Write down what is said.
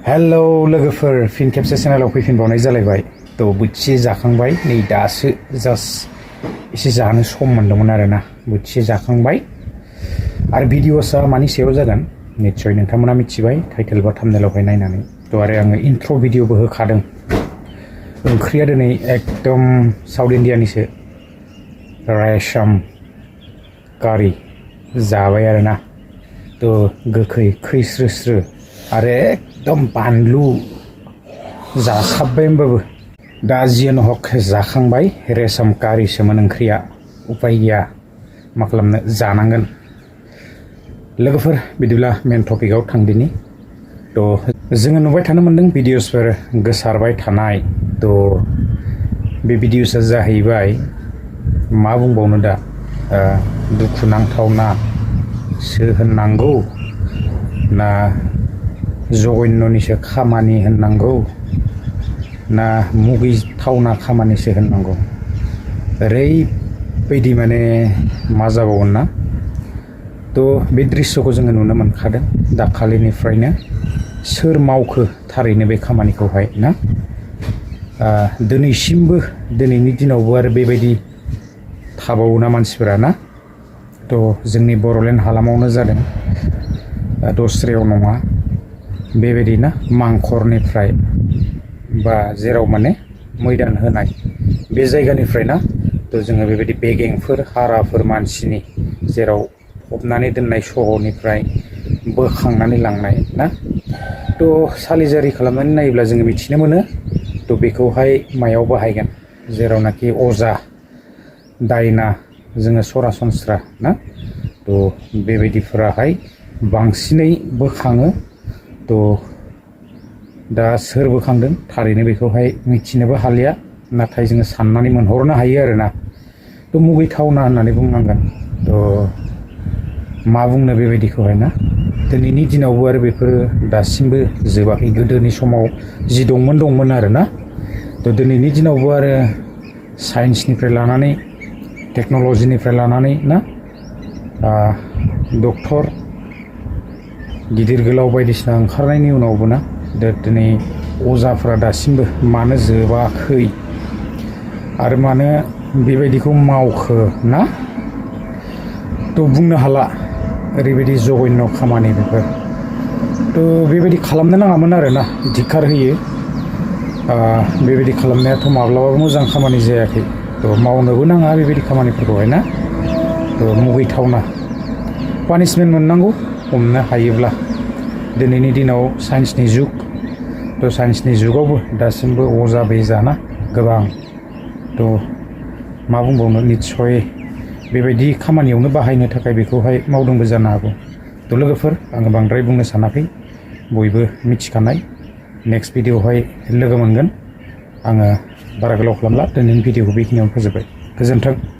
Hello लोगोफोर फिन खेबसे चेनेलाव फैफिनबावनाय जालायबाय तो बोथिसे जाखांबाय नै दासो जास्ट एसे जानो सम मोन्दोंमोन आरोना बोथिसे जाखांबाय आरो भिडिअ'सा मानि सायाव जागोन निश्चय नोंथांमोना मिथिबाय टाइटेल बा थाम्बनेलावहाय नायनानै तो आरो आङो इन्ट्र' भिडिअ'बो होखादों ओंख्रिया दिनै एकदम साउथ इन्डियानिसो रेशम कारि जाबाय आरोना तो गोखै खैस्रोस्रो आरो एकदम बानलु जासाबबाय होमबाबो दा जियानो हक जाखांबाय रेशम कारिसोमोन ओंख्रिया उपाय गैया मा खालामनो जानांगोन लोगोफोर बिदिब्ला मेन टपिकआव थांदिनि तो जोङो नुबाय थानो मोन्दों भिडिअसफोर गोसारबाय थानाय तो बे भिडिअसआ जाहैबाय मा बुंबावनो दा दुखुनांथावना सो होननांगौ ना जघन्यनिसो खामानि होननांगौ ना मुगैथावना खामानिसो होननांगौ ओरैबायदि माने मा जाबावगोन ना तो बे दृश्यखौ जोङो नुनो मोनखादों दाखालिनिफ्रायनो सोर मावखो थारैनो बे खामानिखौहाय ना दिनैसिमबो दिनैनि दिनावबो आरो बेबायदि थाबावोना मानसिफोरा ना तो जोंनि बर'लेण्ड हालामावनो जादों दस्रायाव नङा बेबायदि ना मांखरनिफ्राय बा जेराव माने मैदान होनाय बे जायगानिफ्राय ना तो जोङो बेबायदि बेगेंफोर हाराफोर मानसिनि जेराव फबनानै दोननाय सहरनिफ्राय बोखांनानै लांनाय ना तो सालिजारि खालामनानै नायोब्ला जोङो मिथिनो मोनो तो बेखौहाय मायाव बाहायगोन जेरावनाखि अजा दायना जोङो सरासनस्रा ना तो बेबायदिफोराहाय बांसिनै बोखाङो तो दा सोर बोखांदों थारैनो बेखौहाय मिथिनोबो हालिया नाथाय जोङो साननानै मोनहरनो हायो आरोना तो मुगैथावना होननानै बुंनांगोन तो मा बुंनो बेबायदिखौहाय ना दिनैनि दिनावबो आरो बेफोरो दासिमबो जोबाखै गोदोनि समाव जि दंमोन आरोना तो दिनैनि दिनावबो आरो साइन्सनिफ्राय लानानै टेक्न'लजिनिफ्राय लानानै ना डक्टर गिदिर गोलाव बायदिसिना ओंखारनायनि उनावबो ना दिनै अजाफ्रा दासिमबो मानो जोबाखै आरो मानो बेबायदिखौ मावखो ना तो बुंनो हाला ओरैबायदि जघन्य खामानि बेफोर तो बेबायदि खालामनो नाङामोन आरोना धिक्कार होयो बेबायदि खालामनायाथ' माब्लाबाबो मोजां खामानि जायाखै तो मावनोबो नाङा बेबायदि खामानिफोरखौहाय ना तो मुगैथावना पानिशमेन्ट मोननांगौ हमनो हायोब्ला दिनैनि दिनाव साइन्सनि जुग तो साइन्सनि जुगावबो दासिमबो अजा बेजाना गोबां तो मा बुंबावनो निस्सय बेबायदि खामानियावनो बाहायनो थाखाय बेखौहाय मावदोंबो जानो हागौ तो लोगोफोर आङो बांद्राय बुंनो सानाखै बयबो मिथिखानाय नेक्स्ट भिडिअआवहाय लोगो मोनगोन आङो बारा गोलाव खालामला दिनैनि भिडिअखौ बेखिनियावनो फोजोबबाय गोजोन्थों।